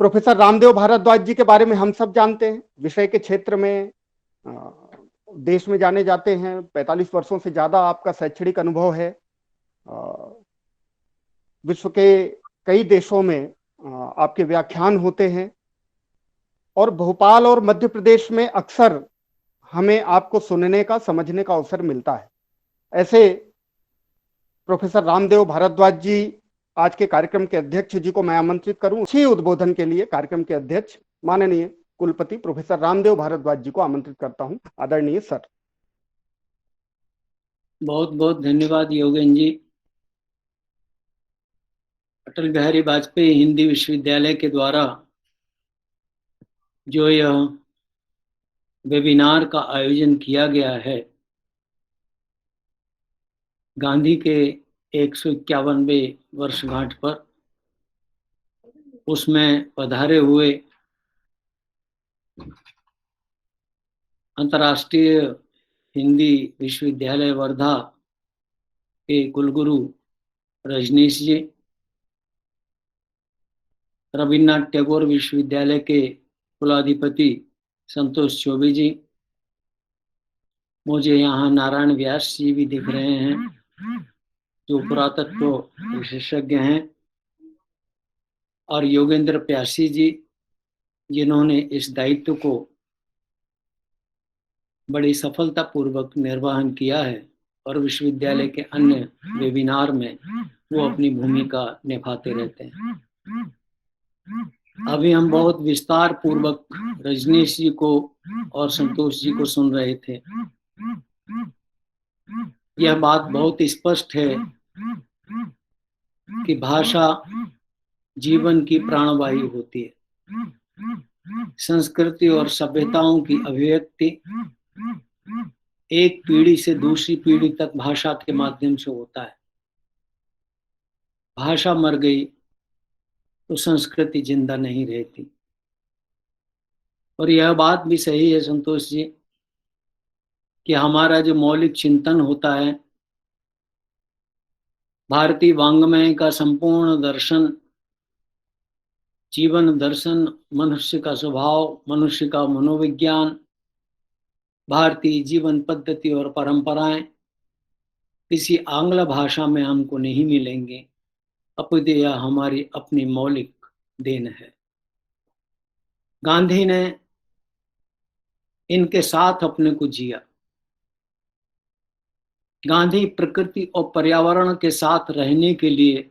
Professor Ramdev Bhardwaj जी के बारे में हम सब जानते हैं। विषय के क्षेत्र में अ, देश में जाने जाते हैं। 45 वर्षों से ज्यादा आपका शैक्षणिक अनुभव है। अ, विश्व के कई देशों में आपके व्याख्यान होते हैं और भोपाल और मध्य प्रदेश में अक्सर हमें आपको सुनने का, समझने का अवसर मिलता है। ऐसे प्रोफेसर रामदेव भारद्वाज जी आज के कार्यक्रम के अध्यक्ष जी को मैं आमंत्रित करूं। अच्छी उद्बोधन के लिए कार्यक्रम के अध्यक्ष माननीय कुलपति प्रोफेसर रामदेव भारद्वाज जी को आमंत्रित करता हूं। आदरणीय सर। बहुत बहुत धन्यवाद योगेन जी। अटल बिहारी वाजपेयी हिंदी विश्वविद्यालय के द्वारा जो यह वेबिनार का आयोजन किया गया है, गांधी के 151वें वर्षगांठ पर, उसमें पधारे हुए अंतर्राष्ट्रीय हिंदी विश्वविद्यालय वर्धा के कुलगुरु रजनीश जी, रविन्द्रनाथ टैगोर विश्वविद्यालय के कुलाधिपति संतोष चौबे जी, मुझे यहाँ नारायण व्यास जी भी दिख रहे हैं जो पुरातत्व विशेषज्ञ हैं, और योगेंद्र प्यासी जी जिन्होंने इस दायित्व को बड़ी सफलतापूर्वक निर्वहन किया है और विश्वविद्यालय के अन्य वेबिनार में वो अपनी भूमिका निभाते रहते हैं। अभी हम बहुत विस्तार पूर्वक रजनीश जी को और संतोष जी को सुन रहे थे। यह बात बहुत स्पष्ट है कि भाषा जीवन की प्राणवायु होती है। संस्कृति और सभ्यताओं की अभिव्यक्ति एक पीढ़ी से दूसरी पीढ़ी तक भाषा के माध्यम से होता है। भाषा मर गई तो संस्कृति जिंदा नहीं रहती। और यह बात भी सही है संतोष जी कि हमारा जो मौलिक चिंतन होता है, भारतीय वाङ्मय का संपूर्ण दर्शन, जीवन दर्शन, मनुष्य का स्वभाव, मनुष्य का मनोविज्ञान, भारतीय जीवन पद्धति और परंपराएं किसी आंग्ल भाषा में हमको नहीं मिलेंगे, अपितु यह हमारी अपनी मौलिक देन है। गांधी ने इनके साथ अपने को जिया। गांधी प्रकृति और पर्यावरण के साथ रहने के लिए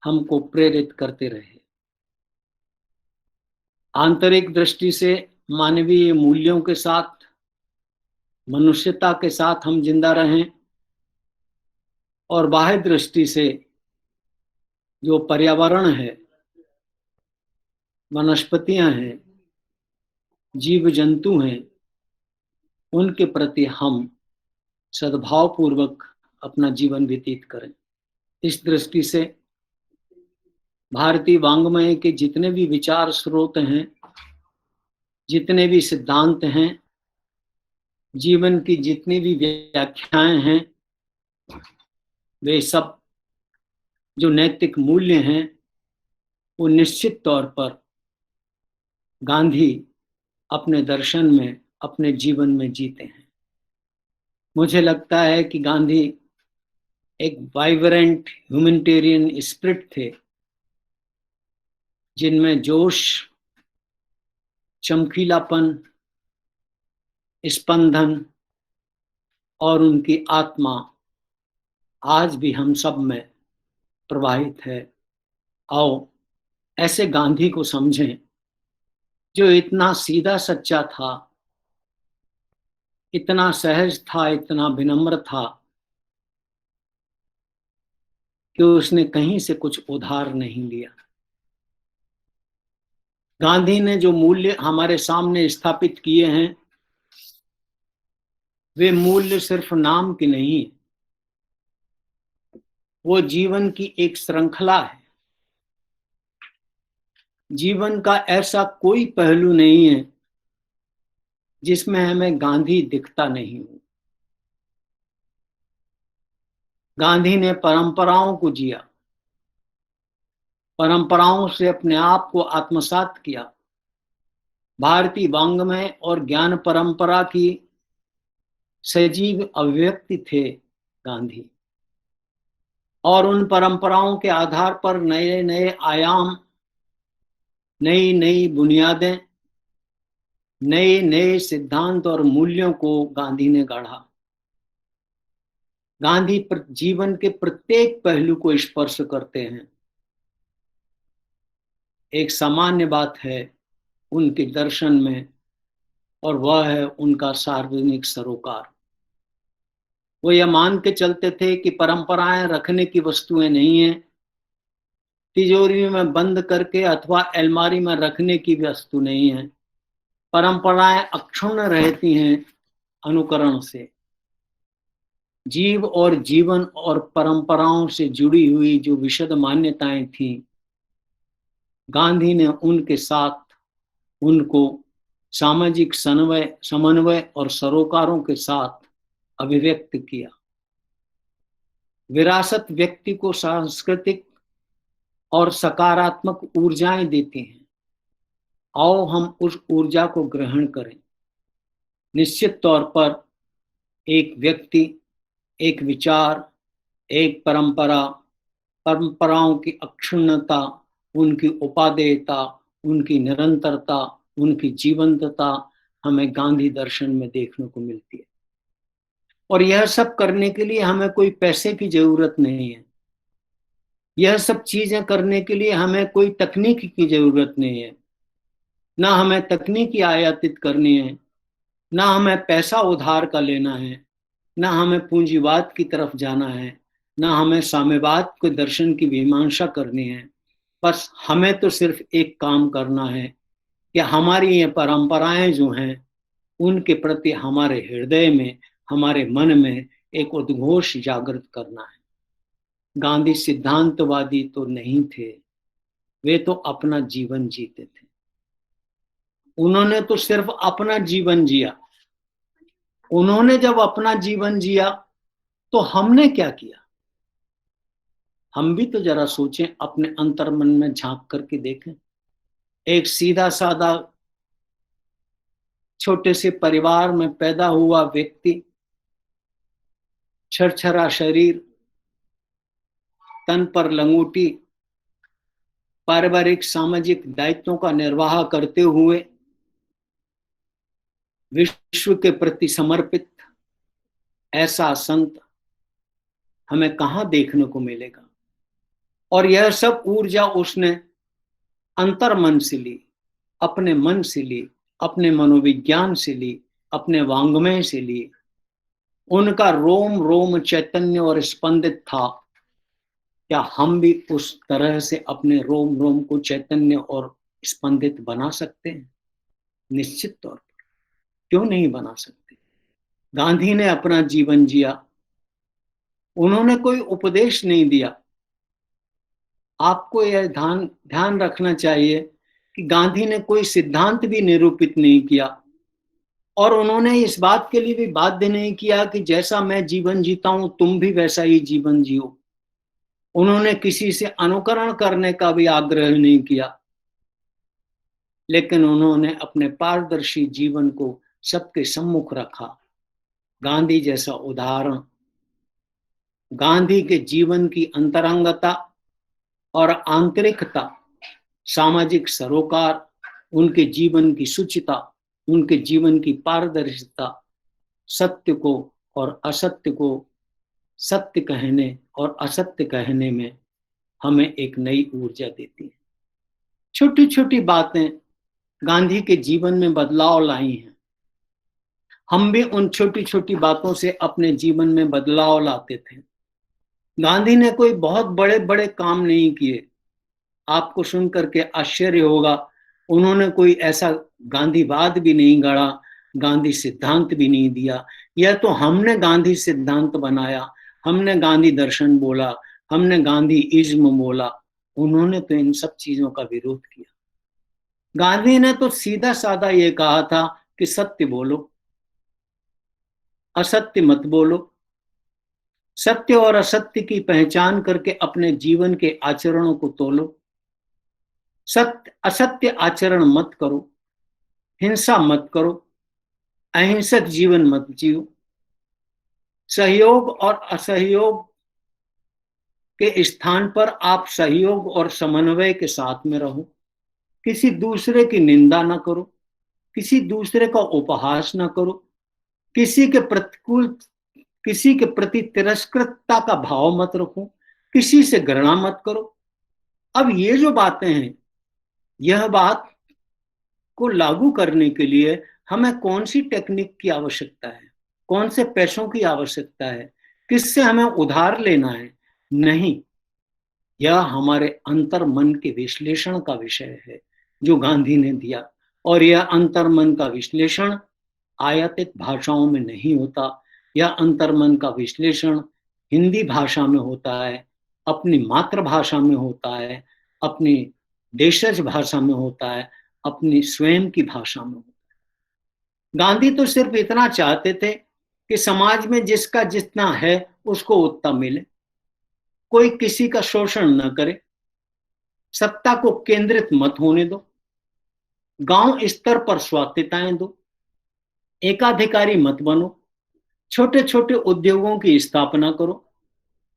हमको प्रेरित करते रहे। आंतरिक दृष्टि से मानवीय मूल्यों के साथ, मनुष्यता के साथ हम जिंदा रहें, और बाह्य दृष्टि से जो पर्यावरण है, वनस्पतियां हैं, जीव जंतु हैं, उनके प्रति हम सद्भाव पूर्वक अपना जीवन व्यतीत करें। इस दृष्टि से भारतीय वाङ्मय के जितने भी विचार स्रोत हैं, जितने भी सिद्धांत हैं, जीवन की जितनी भी व्याख्याएं हैं, वे सब जो नैतिक मूल्य हैं वो निश्चित तौर पर गांधी अपने दर्शन में, अपने जीवन में जीते हैं। मुझे लगता है कि गांधी एक वाइब्रेंट ह्यूमैनिटेरियन स्पिरिट थे, जिनमें जोश, चमकीलापन, स्पंदन और उनकी आत्मा आज भी हम सब में प्रवाहित है। आओ ऐसे गांधी को समझें जो इतना सीधा सच्चा था, इतना सहज था, इतना विनम्र था कि उसने कहीं से कुछ उधार नहीं लिया। गांधी ने जो मूल्य हमारे सामने स्थापित किए हैं, वे मूल्य सिर्फ नाम की नहीं, वो जीवन की एक श्रृंखला है। जीवन का ऐसा कोई पहलू नहीं है जिसमें हमें गांधी दिखता नहीं हो। गांधी ने परंपराओं को जिया परंपराओं से अपने आप को आत्मसात किया। भारतीय वाङ्मय और ज्ञान परंपरा की सजीव अभिव्यक्ति थे गांधी, और उन परंपराओं के आधार पर नए नए आयाम, नई नई बुनियादें, नए नए सिद्धांत और मूल्यों को गांधी ने गढ़ा। गांधी जीवन के प्रत्येक पहलू को स्पर्श करते हैं। एक सामान्य बात है उनके दर्शन में, और वह है उनका सार्वजनिक सरोकार। वो यह मान के चलते थे कि परंपराएं रखने की वस्तुएं नहीं है, तिजोरी में बंद करके अथवा अलमारी में रखने की वस्तु नहीं है। परंपराएं अक्षुण्ण रहती हैं अनुकरण से। जीव और जीवन और परंपराओं से जुड़ी हुई जो विशद मान्यताएं थी, गांधी ने उनके साथ उनको सामाजिक समन्वय और सरोकारों के साथ अभिव्यक्त किया। विरासत व्यक्ति को सांस्कृतिक और सकारात्मक ऊर्जाएं देती हैं। आओ हम उस ऊर्जा को ग्रहण करें। निश्चित तौर पर एक व्यक्ति, एक विचार, एक परंपरा, परंपराओं की अक्षुण्णता, उनकी उपादेयता, उनकी निरंतरता, उनकी जीवंतता हमें गांधी दर्शन में देखने को मिलती है। और यह सब करने के लिए हमें कोई पैसे की जरूरत नहीं है। यह सब चीजें करने के लिए हमें कोई तकनीक की जरूरत नहीं है। ना हमें तकनीकी आयातित करनी है, ना हमें पैसा उधार का लेना है, ना हमें पूंजीवाद की तरफ जाना है, ना हमें साम्यवाद के दर्शन की मीमांसा करनी है। बस हमें तो सिर्फ एक काम करना है कि हमारी ये परंपराएं जो हैं उनके प्रति हमारे हृदय में, हमारे मन में एक उद्घोष जागृत करना है। गांधी सिद्धांतवादी तो नहीं थे, वे तो अपना जीवन जीते थे। उन्होंने तो सिर्फ अपना जीवन जिया। उन्होंने जब अपना जीवन जिया तो हमने क्या किया? हम भी तो जरा सोचें, अपने अंतर्मन में झांक करके देखें। एक सीधा साधा छोटे से परिवार में पैदा हुआ व्यक्ति, छरछरा शरीर, तन पर लंगोटी, पारिवारिक सामाजिक दायित्वों का निर्वाह करते हुए विश्व के प्रति समर्पित ऐसा संत हमें कहां देखने को मिलेगा? और यह सब ऊर्जा उसने अंतर्मन से ली, अपने मन से ली, अपने मनोविज्ञान से ली, अपने वाङ्मय से ली। उनका रोम रोम चैतन्य और स्पंदित था। क्या हम भी उस तरह से अपने रोम रोम को चैतन्य और स्पंदित बना सकते हैं? निश्चित तौर पर, क्यों नहीं बना सकते? गांधी ने अपना जीवन जिया। उन्होंने कोई उपदेश नहीं दिया। आपको यह ध्यान रखना चाहिए कि गांधी ने कोई सिद्धांत भी निरूपित नहीं किया, और उन्होंने इस बात के लिए भी बाध्य नहीं किया कि जैसा मैं जीवन जीता हूं तुम भी वैसा ही जीवन जियो। उन्होंने किसी से अनुकरण करने का भी आग्रह नहीं किया, लेकिन उन्होंने अपने पारदर्शी जीवन को सबके सम्मुख रखा। गांधी जैसा उदाहरण, गांधी के जीवन की अंतरंगता और आंतरिकता, सामाजिक सरोकार, उनके जीवन की शुचिता, उनके जीवन की पारदर्शिता, सत्य को और असत्य को सत्य कहने और असत्य कहने में हमें एक नई ऊर्जा देती है। छोटी छोटी बातें गांधी के जीवन में बदलाव लाई हैं। हम भी उन छोटी छोटी बातों से अपने जीवन में बदलाव लाते थे। गांधी ने कोई बहुत बड़े बड़े काम नहीं किए। आपको सुनकर के आश्चर्य होगा, उन्होंने कोई ऐसा गांधीवाद भी नहीं गढ़ा, गांधी सिद्धांत भी नहीं दिया। यह तो हमने गांधी सिद्धांत बनाया, हमने गांधी दर्शन बोला, हमने गांधी इज्म बोला। उन्होंने तो इन सब चीजों का विरोध किया। गांधी ने तो सीधा साधा ये कहा था कि सत्य बोलो, असत्य मत बोलो। सत्य और असत्य की पहचान करके अपने जीवन के आचरणों को तोलो। सत्य असत्य आचरण मत करो, हिंसा मत करो, अहिंसक जीवन मत जियो, सहयोग और असहयोग के स्थान पर आप सहयोग और समन्वय के साथ में रहो, किसी दूसरे की निंदा ना करो, किसी दूसरे का उपहास ना करो, किसी के प्रति तिरस्कृतता का भाव मत रखो, किसी से घृणा मत करो। अब ये जो बातें हैं, यह बात को लागू करने के लिए हमें कौन सी टेक्निक की आवश्यकता है, कौन से पैसों की आवश्यकता है, किससे हमें उधार लेना है? नहीं, यह हमारे अंतर मन के विश्लेषण का विषय है जो गांधी ने दिया। और यह अंतर मन का विश्लेषण आयातित भाषाओं में नहीं होता, यह अंतर मन का विश्लेषण हिंदी भाषा में होता है, अपनी मातृभाषा में होता है, अपनी देशज भाषा में होता है, अपनी स्वयं की भाषा में होता है। गांधी तो सिर्फ इतना चाहते थे कि समाज में जिसका जितना है उसको उतना मिले, कोई किसी का शोषण न करे, सत्ता को केंद्रित मत होने दो, गांव स्तर पर स्वायत्तताएं दो, एकाधिकारी मत बनो, छोटे छोटे उद्योगों की स्थापना करो,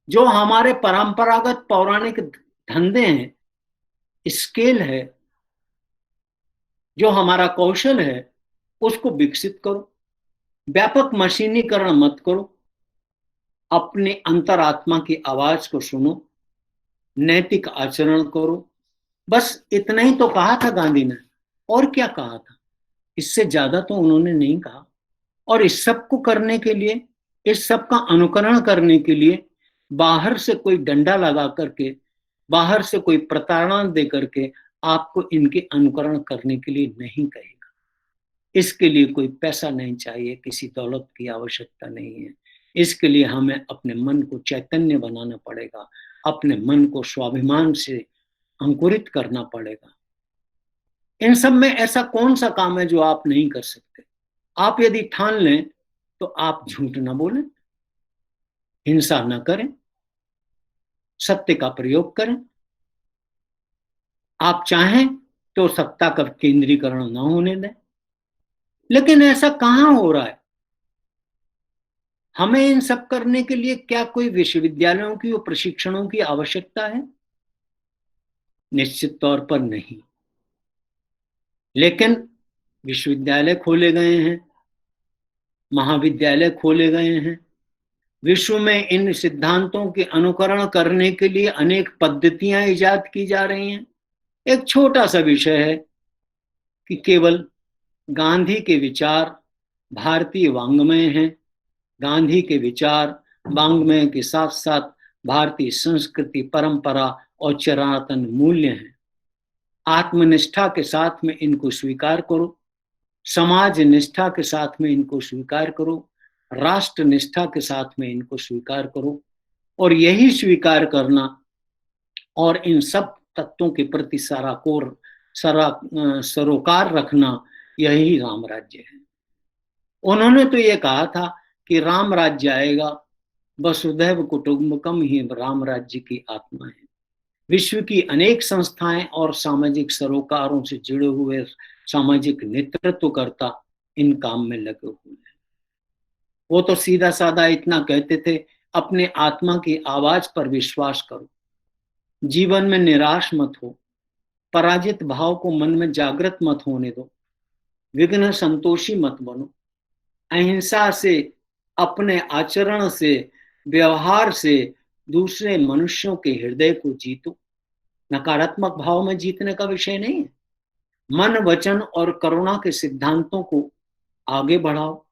जो हमारे परंपरागत पौराणिक धंधे हैं, स्केल है, जो हमारा कौशल है, उसको विकसित करो, व्यापक मशीनीकरण मत करो, अपने अंतरात्मा की आवाज को सुनो, नैतिक आचरण करो। बस इतना ही तो कहा था गांधी ने, और क्या कहा था? इससे ज्यादा तो उन्होंने नहीं कहा। और इस सब को करने के लिए, इस सब का अनुकरण करने के लिए बाहर से कोई डंडा लगा करके, बाहर से कोई प्रताड़ना दे करके आपको इनके अनुकरण करने के लिए नहीं कहेगा। इसके लिए कोई पैसा नहीं चाहिए, किसी दौलत की आवश्यकता नहीं है। इसके लिए हमें अपने मन को चैतन्य बनाना पड़ेगा, अपने मन को स्वाभिमान से अंकुरित करना पड़ेगा। इन सब में ऐसा कौन सा काम है जो आप नहीं कर सकते? आप यदि ठान लें तो आप झूठ ना बोलें, हिंसा न करें, सत्य का प्रयोग करें, आप चाहें तो सत्ता का केंद्रीकरण न होने दें। लेकिन ऐसा कहां हो रहा है? हमें इन सब करने के लिए क्या कोई विश्वविद्यालयों की और प्रशिक्षणों की आवश्यकता है? निश्चित तौर पर नहीं। लेकिन विश्वविद्यालय खोले गए हैं, महाविद्यालय खोले गए हैं, विश्व में इन सिद्धांतों के अनुकरण करने के लिए अनेक पद्धतियां इजाद की जा रही हैं। एक छोटा सा विषय है कि केवल गांधी के विचार भारतीय वांग्मय हैं, गांधी के विचार वांग्मय के साथ साथ भारतीय संस्कृति, परंपरा और चिरातन मूल्य हैं। आत्मनिष्ठा के साथ में इनको स्वीकार करो, समाज निष्ठा के साथ में इनको स्वीकार करो, राष्ट्र निष्ठा के साथ में इनको स्वीकार करो। और यही स्वीकार करना और इन सब तत्वों के प्रति सरोकार रखना, यही राम राज्य है। उन्होंने तो ये कहा था कि राम राज्य आएगा, वसुधैव कुटुंबकम ही राम राज्य की आत्मा है। विश्व की अनेक संस्थाएं और सामाजिक सरोकारों से जुड़े हुए सामाजिक नेतृत्वकर्ता इन काम में लगे हुए हैं। वो तो सीधा साधा इतना कहते थे, अपने आत्मा की आवाज पर विश्वास करो, जीवन में निराश मत हो, पराजित भाव को मन में जागृत मत होने दो, विघ्न संतोषी मत बनो, अहिंसा से, अपने आचरण से, व्यवहार से दूसरे मनुष्यों के हृदय को जीतो। नकारात्मक भाव में जीतने का विषय नहीं है। मन, वचन और करुणा के सिद्धांतों को आगे बढ़ाओ।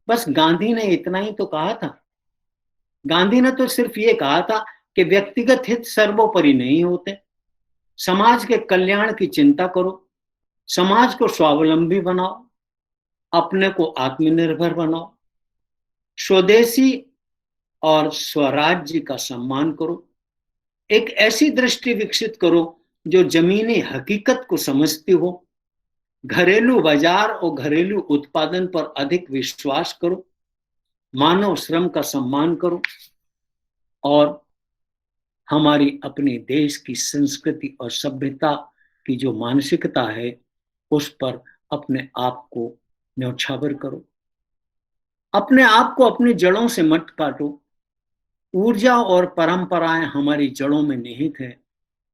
बस गांधी ने इतना ही तो कहा था। गांधी ने तो सिर्फ ये कहा था कि व्यक्तिगत हित सर्वोपरि नहीं होते, समाज के कल्याण की चिंता करो, समाज को स्वावलंबी बनाओ, अपने को आत्मनिर्भर बनाओ, स्वदेशी और स्वराज्य का सम्मान करो, एक ऐसी दृष्टि विकसित करो जो जमीनी हकीकत को समझती हो, घरेलू बाजार और घरेलू उत्पादन पर अधिक विश्वास करो, मानव श्रम का सम्मान करो और हमारी अपने देश की संस्कृति और सभ्यता की जो मानसिकता है उस पर अपने आप को न्यौछावर करो। अपने आप को अपनी जड़ों से मत काटो। ऊर्जा और परंपराएं हमारी जड़ों में निहित है।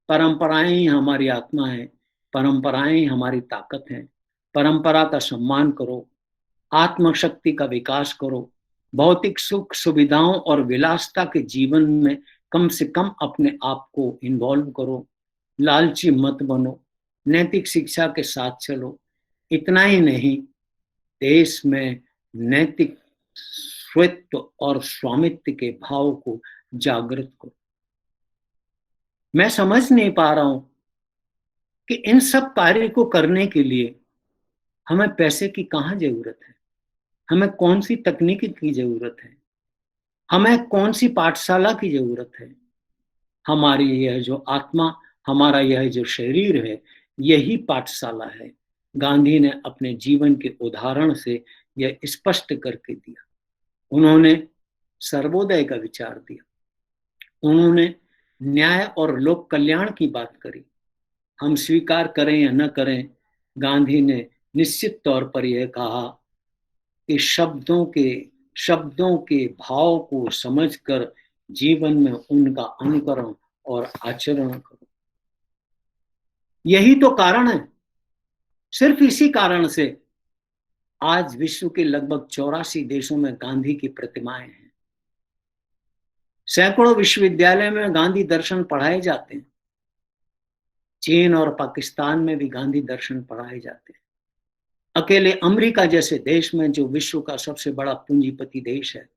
परंपराएं ही हमारी आत्मा है। परंपराएं ही हमारी ताकत है। परंपरा का सम्मान करो। आत्मशक्ति का विकास करो। भौतिक सुख सुविधाओं और विलासता के जीवन में कम से कम अपने आप को इन्वॉल्व करो। लालची मत बनो। नैतिक शिक्षा के साथ चलो। इतना ही नहीं, देश में नैतिक स्वामित्व और स्वामित्व के भाव को जागृत करो। मैं समझ नहीं पा रहा हूं कि इन सब कार्य को करने के लिए हमें पैसे की कहां जरूरत है। हमें कौन सी तकनीक की जरूरत है। हमें कौन सी पाठशाला की जरूरत है। हमारी यह जो आत्मा, हमारा यह जो शरीर है, यही पाठशाला है। गांधी ने अपने जीवन के उदाहरण से यह स्पष्ट करके दिया। उन्होंने सर्वोदय का विचार दिया। उन्होंने न्याय और लोक कल्याण की बात करी। हम स्वीकार करें या न करें, गांधी ने निश्चित तौर पर यह कहा कि शब्दों के भाव को समझकर जीवन में उनका अनुकरण और आचरण करो। यही तो कारण है। सिर्फ इसी कारण से आज विश्व के लगभग 84 देशों में गांधी की प्रतिमाएं हैं। सैकड़ों विश्वविद्यालय में गांधी दर्शन पढ़ाए जाते हैं। चीन और पाकिस्तान में भी गांधी दर्शन पढ़ाए जाते हैं। अकेले अमेरिका जैसे देश में, जो विश्व का सबसे बड़ा पूंजीपति देश है,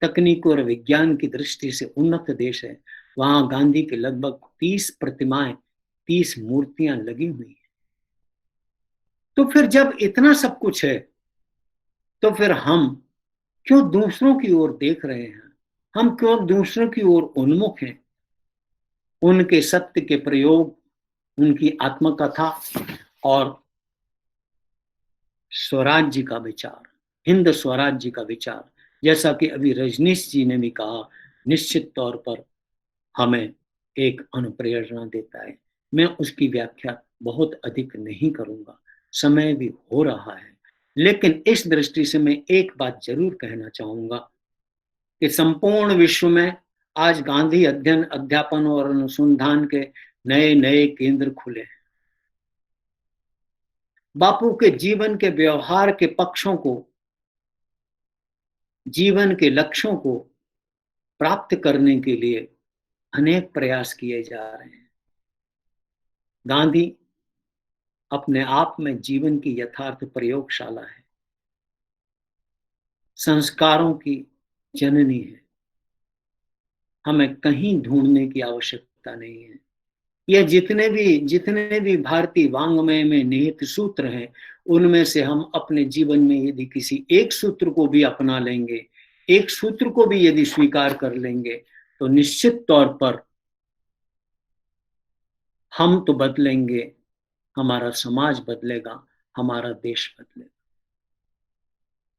तकनीक और विज्ञान की दृष्टि से उन्नत देश है, वहां गांधी के लगभग 30 प्रतिमाएं, 30 मूर्तियां लगी हुई हैं। तो फिर जब इतना सब कुछ है, तो फिर हम क्यों दूसरों की ओर देख रहे हैं? हम क्यों दूसरों की ओर उन्मुख हैं? उनके सत्य के प्रयोग, उनकी आत्मकथा और स्वराज्य का विचार, हिंद स्वराज्य का विचार, जैसा कि अभी रजनीश जी ने भी कहा, निश्चित तौर पर हमें एक अनुप्रेरणा देता है। मैं उसकी व्याख्या बहुत अधिक नहीं करूंगा, समय भी हो रहा है। लेकिन इस दृष्टि से मैं एक बात जरूर कहना चाहूंगा कि संपूर्ण विश्व में आज गांधी अध्ययन, अध्यापन और अनुसंधान के नए नए केंद्र खुले हैं। बापू के जीवन के व्यवहार के पक्षों को, जीवन के लक्ष्यों को प्राप्त करने के लिए अनेक प्रयास किए जा रहे हैं। गांधी अपने आप में जीवन की यथार्थ प्रयोगशाला है, संस्कारों की जननी है। हमें कहीं ढूंढने की आवश्यकता नहीं है। यह जितने भी भारतीय वांग्मय में निहित सूत्र हैं, उनमें से हम अपने जीवन में यदि किसी एक सूत्र को भी अपना लेंगे, एक सूत्र को भी यदि स्वीकार कर लेंगे, तो निश्चित तौर पर हम तो बदलेंगे, हमारा समाज बदलेगा, हमारा देश बदलेगा।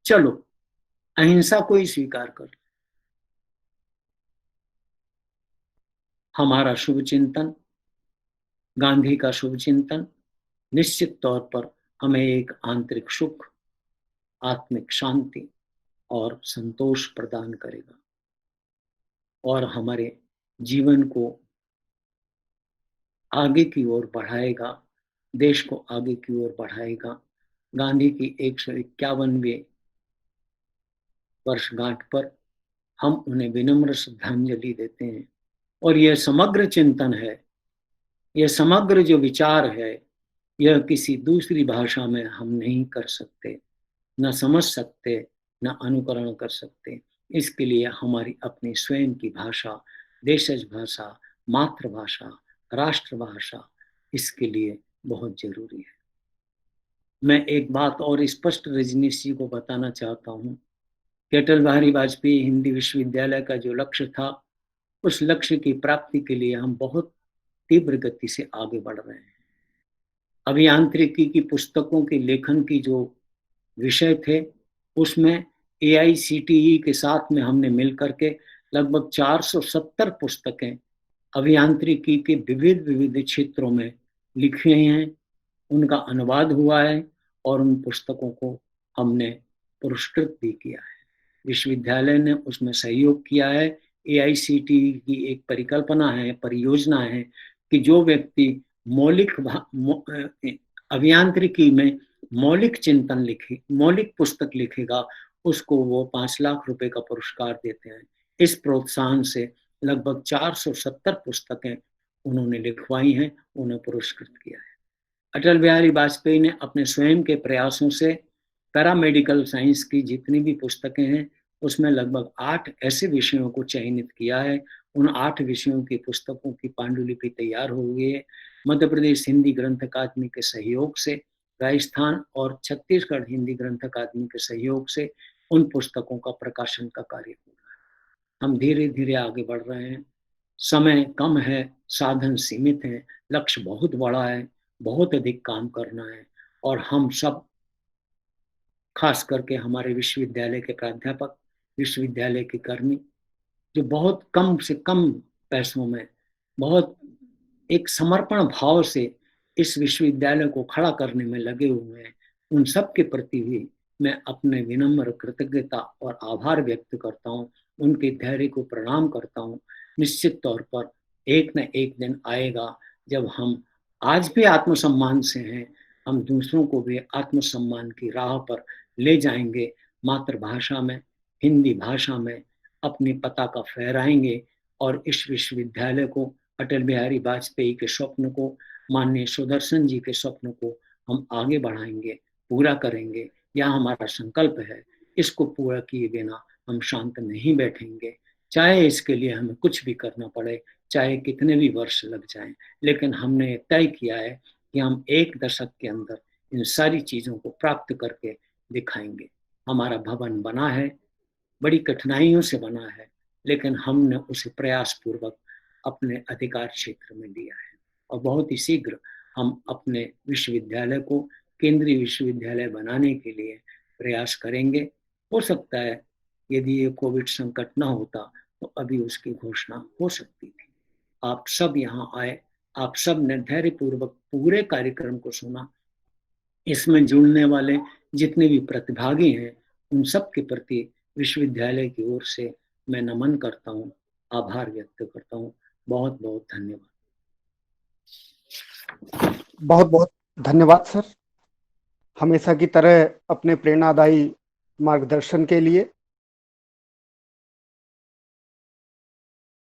चलो, अहिंसा को ही स्वीकार कर। हमारा शुभ चिंतन, गांधी का शुभ चिंतन निश्चित तौर पर हमें एक आंतरिक सुख, आत्मिक शांति और संतोष प्रदान करेगा और हमारे जीवन को आगे की ओर बढ़ाएगा, देश को आगे की ओर बढ़ाएगा। गांधी की 151वें वर्षगांठ पर हम उन्हें विनम्र श्रद्धांजलि देते हैं। और यह समग्र चिंतन है, यह समग्र जो विचार है, यह किसी दूसरी भाषा में हम नहीं कर सकते, न समझ सकते, न अनुकरण कर सकते। इसके लिए हमारी अपनी स्वयं की भाषा, देशज भाषा, मातृभाषा, राष्ट्रभाषा, इसके लिए बहुत जरूरी है। मैं एक बात और स्पष्ट रजनीश जी को बताना चाहता हूँ कि अटल बिहारी वाजपेयी हिंदी विश्वविद्यालय का जो लक्ष्य था, उस लक्ष्य की प्राप्ति के लिए हम बहुत तीव्र गति से आगे बढ़ रहे हैं। अभियांत्रिकी की पुस्तकों के लेखन की जो विषय थे, उसमें AICTE के साथ में हमने मिलकर के लगभग 470 पुस्तकें अभियांत्रिकी के विविध क्षेत्रों में लिखी हैं, उनका अनुवाद हुआ है और उन पुस्तकों को हमने पुरस्कृत भी किया है। विश्वविद्यालय ने उसमें सहयोग किया है। AICTE की एक परिकल्पना है, परियोजना है कि जो व्यक्ति अभियांत्रिकी में मौलिक चिंतन लिखे, मौलिक पुस्तक लिखेगा, उसको वो 5 लाख रुपए का पुरस्कार देते हैं। इस प्रोत्साहन से लगभग 470 पुस्तकें उन्होंने लिखवाई हैं, उन्हें पुरस्कृत किया है। अटल बिहारी वाजपेयी ने अपने स्वयं के प्रयासों से पैरामेडिकल साइंस की जितनी भी पुस्तकें हैं, उसमें लगभग 8 ऐसे विषयों को चयनित किया है। उन 8 विषयों की पुस्तकों की पांडुलिपि तैयार हो गई है। मध्य प्रदेश हिंदी ग्रंथ अकादमी के सहयोग से, राजस्थान और छत्तीसगढ़ हिंदी ग्रंथ अकादमी के सहयोग से उन पुस्तकों का प्रकाशन का कार्य हो रहा है। हम धीरे धीरे आगे बढ़ रहे हैं। समय कम है, साधन सीमित है, लक्ष्य बहुत बड़ा है, बहुत अधिक काम करना है और हम सब, खास करके हमारे विश्वविद्यालय के प्राध्यापक, विश्वविद्यालय के कर्मी, जो बहुत कम से कम पैसों में, बहुत एक समर्पण भाव से इस विश्वविद्यालय को खड़ा करने में लगे हुए हैं, उन सब के प्रति भी मैं अपने विनम्र कृतज्ञता और आभार व्यक्त करता हूँ। उनके धैर्य को प्रणाम करता हूँ। निश्चित तौर पर एक न एक दिन आएगा जब हम आज भी आत्मसम्मान से हैं, हम दूसरों को भी आत्मसम्मान की राह पर ले जाएंगे। मातृभाषा में, हिंदी भाषा में अपनी पताका फहराएंगे और इस विश्वविद्यालय को, अटल बिहारी वाजपेयी के स्वप्न को, माननीय सुदर्शन जी के स्वप्न को हम आगे बढ़ाएंगे, पूरा करेंगे। यह हमारा संकल्प है। इसको पूरा किए बिना हम शांत नहीं बैठेंगे, चाहे इसके लिए हमें कुछ भी करना पड़े, चाहे कितने भी वर्ष लग जाएं। लेकिन हमने तय किया है कि हम 1 दशक के अंदर इन सारी चीजों को प्राप्त करके दिखाएंगे। हमारा भवन बना है, बड़ी कठिनाइयों से बना है, लेकिन हमने उसे प्रयास पूर्वक अपने अधिकार क्षेत्र में लिया है और बहुत ही शीघ्र हम अपने विश्वविद्यालय को केंद्रीय विश्वविद्यालय बनाने के लिए प्रयास करेंगे। हो सकता है यदि ये कोविड संकट न होता तो अभी उसकी घोषणा हो सकती थी। आप सब यहाँ आए, आप सब ने धैर्यपूर्वक पूरे कार्यक्रम को सुना। इसमें जुड़ने वाले जितने भी प्रतिभागी हैं, उन सब के प्रति विश्वविद्यालय की ओर से मैं नमन करता हूँ, आभार व्यक्त करता हूँ। बहुत बहुत धन्यवाद। बहुत बहुत धन्यवाद सर, हमेशा की तरह अपने प्रेरणादायी मार्गदर्शन के लिए।